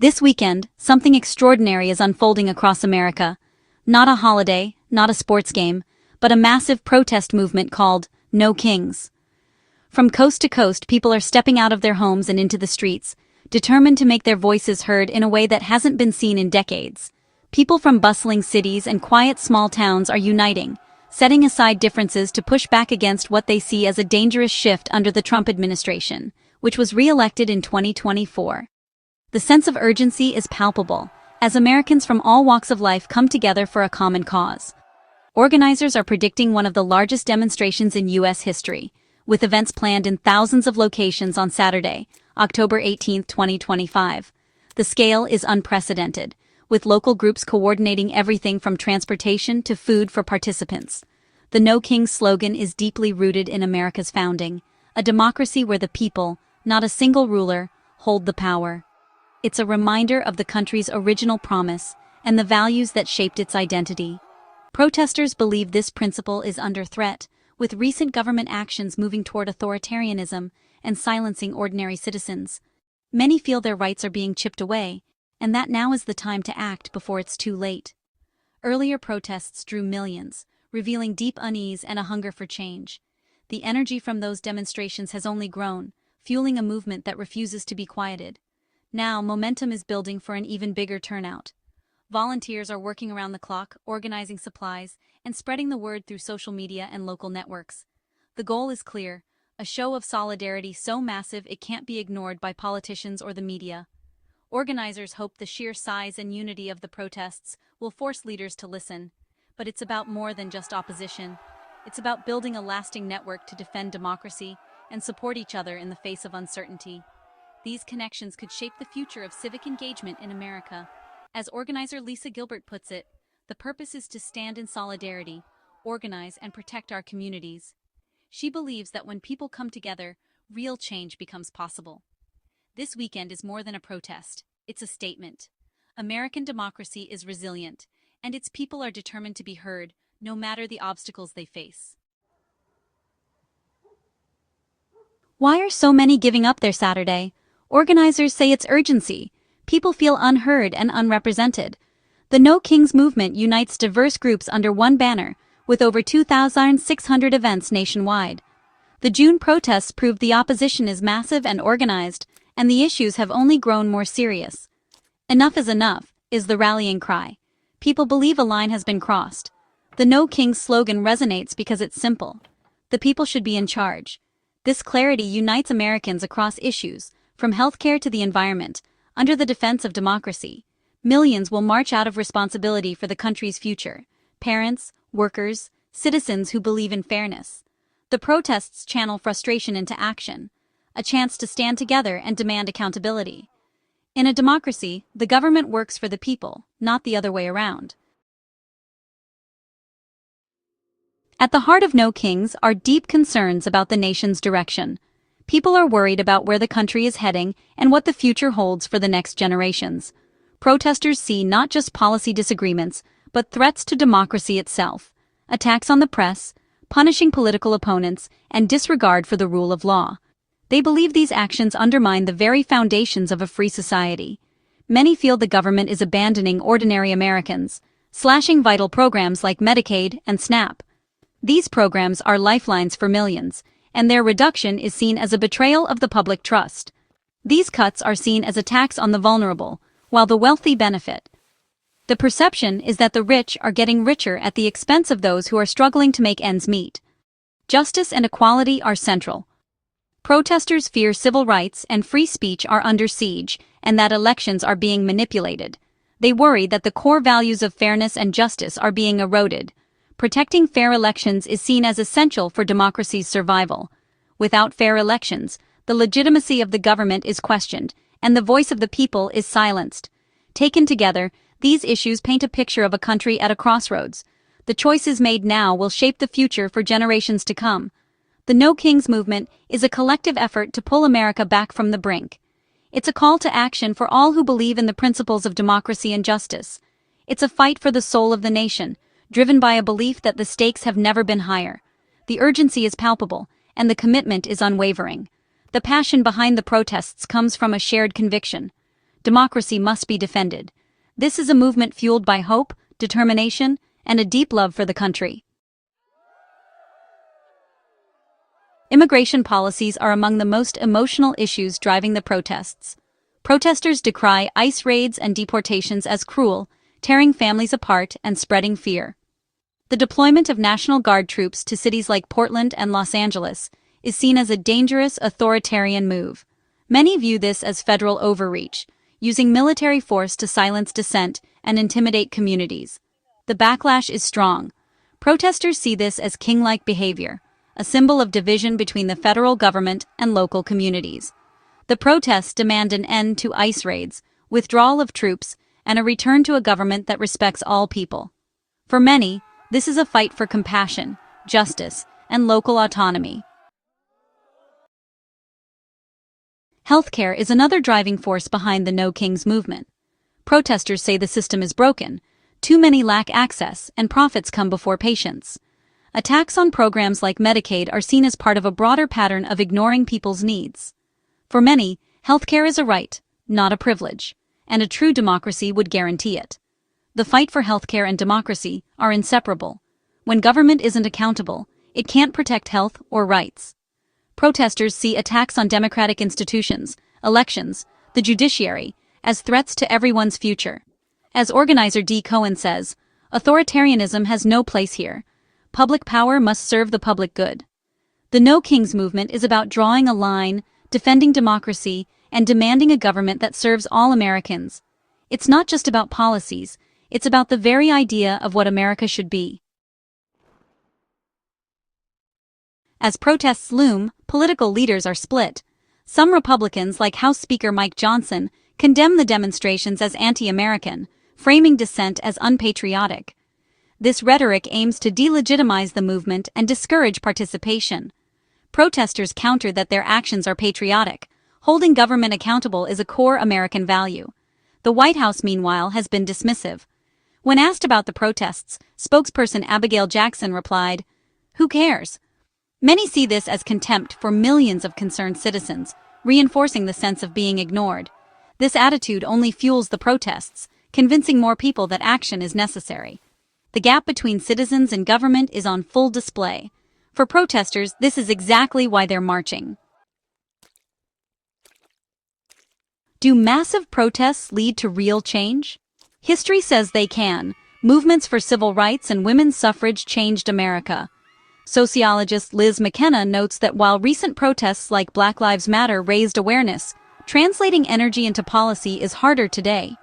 This weekend, something extraordinary is unfolding across America. Not a holiday, not a sports game, but a massive protest movement called No Kings. From coast to coast, people are stepping out of their homes and into the streets, determined to make their voices heard in a way that hasn't been seen in decades. People from bustling cities and quiet small towns are uniting, setting aside differences to push back against what they see as a dangerous shift under the Trump administration, which was re-elected in 2024. The sense of urgency is palpable, as Americans from all walks of life come together for a common cause. Organizers are predicting one of the largest demonstrations in U.S. history, with events planned in thousands of locations on Saturday, October 18, 2025. The scale is unprecedented, with local groups coordinating everything from transportation to food for participants. The No Kings slogan is deeply rooted in America's founding, a democracy where the people, not a single ruler, hold the power. It's a reminder of the country's original promise and the values that shaped its identity. Protesters believe this principle is under threat, with recent government actions moving toward authoritarianism and silencing ordinary citizens. Many feel their rights are being chipped away, and that now is the time to act before it's too late. Earlier protests drew millions, revealing deep unease and a hunger for change. The energy from those demonstrations has only grown, fueling a movement that refuses to be quieted. Now, momentum is building for an even bigger turnout. Volunteers are working around the clock, organizing supplies, and spreading the word through social media and local networks. The goal is clear, a show of solidarity so massive it can't be ignored by politicians or the media. Organizers hope the sheer size and unity of the protests will force leaders to listen. But it's about more than just opposition. It's about building a lasting network to defend democracy and support each other in the face of uncertainty. These connections could shape the future of civic engagement in America. As organizer Lisa Gilbert puts it, the purpose is to stand in solidarity, organize, and protect our communities. She believes that when people come together, real change becomes possible. This weekend is more than a protest, it's a statement. American democracy is resilient, and its people are determined to be heard, no matter the obstacles they face. Why are so many giving up their Saturday? Organizers say it's urgency. People feel unheard and unrepresented. The No Kings movement unites diverse groups under one banner, with over 2,600 events nationwide. The June protests proved the opposition is massive and organized, and the issues have only grown more serious. Enough is the rallying cry. People believe a line has been crossed. The No Kings slogan resonates because it's simple. The people should be in charge. This clarity unites Americans across issues, from healthcare to the environment, under the defense of democracy. Millions will march out of responsibility for the country's future. Parents, workers, citizens who believe in fairness. The protests channel frustration into action, a chance to stand together and demand accountability. In a democracy, the government works for the people, not the other way around. At the heart of No Kings are deep concerns about the nation's direction. People are worried about where the country is heading and what the future holds for the next generations. Protesters see not just policy disagreements, but threats to democracy itself, attacks on the press, punishing political opponents, and disregard for the rule of law. They believe these actions undermine the very foundations of a free society. Many feel the government is abandoning ordinary Americans, slashing vital programs like Medicaid and SNAP. These programs are lifelines for millions, and their reduction is seen as a betrayal of the public trust. These cuts are seen as attacks on the vulnerable, while the wealthy benefit. The perception is that the rich are getting richer at the expense of those who are struggling to make ends meet. Justice and equality are central. Protesters fear civil rights and free speech are under siege, and that elections are being manipulated. They worry that the core values of fairness and justice are being eroded. Protecting fair elections is seen as essential for democracy's survival. Without fair elections, the legitimacy of the government is questioned, and the voice of the people is silenced. Taken together, these issues paint a picture of a country at a crossroads. The choices made now will shape the future for generations to come. The No Kings movement is a collective effort to pull America back from the brink. It's a call to action for all who believe in the principles of democracy and justice. It's a fight for the soul of the nation, driven by a belief that the stakes have never been higher. The urgency is palpable, and the commitment is unwavering. The passion behind the protests comes from a shared conviction. democracy must be defended. This is a movement fueled by hope, determination, and a deep love for the country. Immigration policies are among the most emotional issues driving the protests. Protesters decry ICE raids and deportations as cruel, tearing families apart and spreading fear. The deployment of National Guard troops to cities like Portland and Los Angeles is seen as a dangerous authoritarian move. Many view this as federal overreach, using military force to silence dissent and intimidate communities. The backlash is strong. Protesters see this as king-like behavior, a symbol of division between the federal government and local communities. The protests demand an end to ICE raids, withdrawal of troops, and a return to a government that respects all people. For many, this is a fight for compassion, justice, and local autonomy. Healthcare is another driving force behind the No Kings movement. Protesters say the system is broken, too many lack access, and profits come before patients. Attacks on programs like Medicaid are seen as part of a broader pattern of ignoring people's needs. For many, healthcare is a right, not a privilege, and a true democracy would guarantee it. The fight for healthcare and democracy are inseparable. When government isn't accountable, it can't protect health or rights. Protesters see attacks on democratic institutions, elections, the judiciary, as threats to everyone's future. As organizer D. Cohen says, authoritarianism has no place here. Public power must serve the public good. The No Kings movement is about drawing a line, defending democracy, and demanding a government that serves all Americans. It's not just about policies, it's about the very idea of what America should be. As protests loom, political leaders are split. Some Republicans, like House Speaker Mike Johnson, condemn the demonstrations as anti-American, framing dissent as unpatriotic. This rhetoric aims to delegitimize the movement and discourage participation. Protesters counter that their actions are patriotic. Holding government accountable is a core American value. The White House, meanwhile, has been dismissive. When asked about the protests, spokesperson Abigail Jackson replied, "Who cares?" Many see this as contempt for millions of concerned citizens, reinforcing the sense of being ignored. This attitude only fuels the protests, convincing more people that action is necessary. The gap between citizens and government is on full display. For protesters, this is exactly why they're marching. Do massive protests lead to real change? History says they can. Movements for civil rights and women's suffrage changed America. Sociologist Liz McKenna notes that while recent protests like Black Lives Matter raised awareness, translating energy into policy is harder today.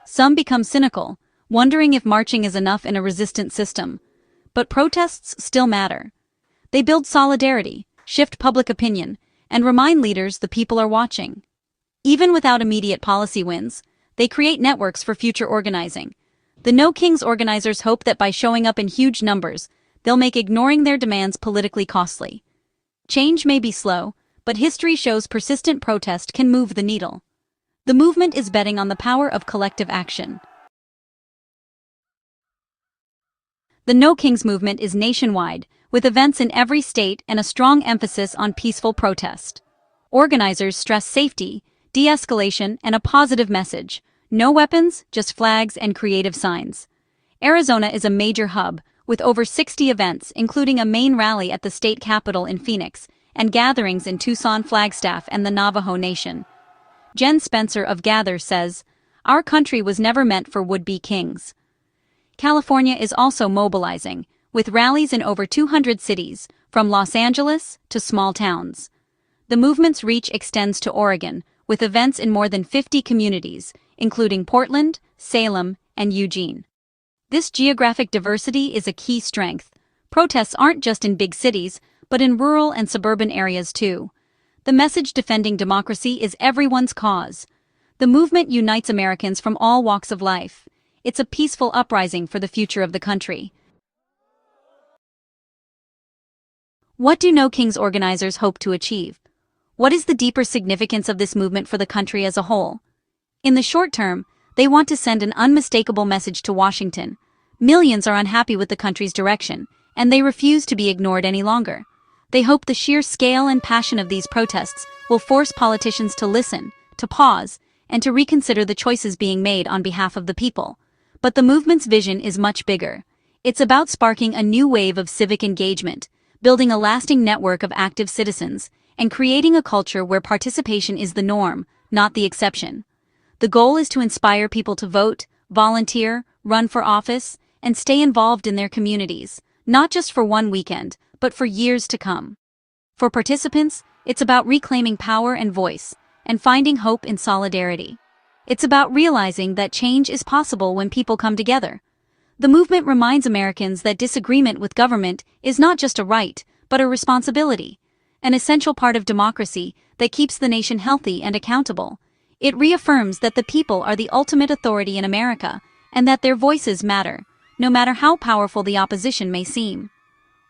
Some become cynical, wondering if marching is enough in a resistant system. But protests still matter. They build solidarity, shift public opinion, and remind leaders the people are watching. Even without immediate policy wins, they create networks for future organizing. The No Kings organizers hope that by showing up in huge numbers, they'll make ignoring their demands politically costly. Change may be slow, but history shows persistent protest can move the needle. The movement is betting on the power of collective action. The No Kings movement is nationwide, with events in every state and a strong emphasis on peaceful protest. Organizers stress safety, de-escalation, and a positive message. No weapons, just flags and creative signs. Arizona is a major hub, with over 60 events, including a main rally at the state capitol in Phoenix, and gatherings in Tucson, Flagstaff, and the Navajo Nation. Jen Spencer of Gather says, "Our country was never meant for would-be kings." California is also mobilizing, with rallies in over 200 cities, from Los Angeles to small towns. The movement's reach extends to Oregon, with events in more than 50 communities, including Portland, Salem, and Eugene. This geographic diversity is a key strength. Protests aren't just in big cities, but in rural and suburban areas too. The message defending democracy is everyone's cause. The movement unites Americans from all walks of life. It's a peaceful uprising for the future of the country. What do No Kings organizers hope to achieve? What is the deeper significance of this movement for the country as a whole? In the short term, they want to send an unmistakable message to Washington. Millions are unhappy with the country's direction, and they refuse to be ignored any longer. They hope the sheer scale and passion of these protests will force politicians to listen, to pause, and to reconsider the choices being made on behalf of the people. But the movement's vision is much bigger. It's about sparking a new wave of civic engagement, building a lasting network of active citizens, and creating a culture where participation is the norm, not the exception. The goal is to inspire people to vote, volunteer, run for office, and stay involved in their communities, not just for one weekend, but for years to come. For participants, it's about reclaiming power and voice, and finding hope in solidarity. It's about realizing that change is possible when people come together. The movement reminds Americans that disagreement with government is not just a right, but a responsibility, an essential part of democracy that keeps the nation healthy and accountable. It reaffirms that the people are the ultimate authority in America, and that their voices matter, no matter how powerful the opposition may seem.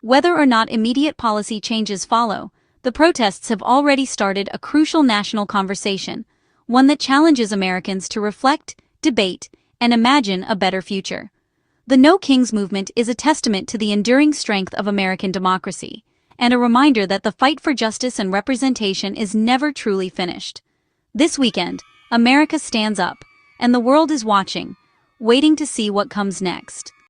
Whether or not immediate policy changes follow, the protests have already started a crucial national conversation, one that challenges Americans to reflect, debate, and imagine a better future. The No Kings movement is a testament to the enduring strength of American democracy, and a reminder that the fight for justice and representation is never truly finished. This weekend, America stands up, and the world is watching, waiting to see what comes next.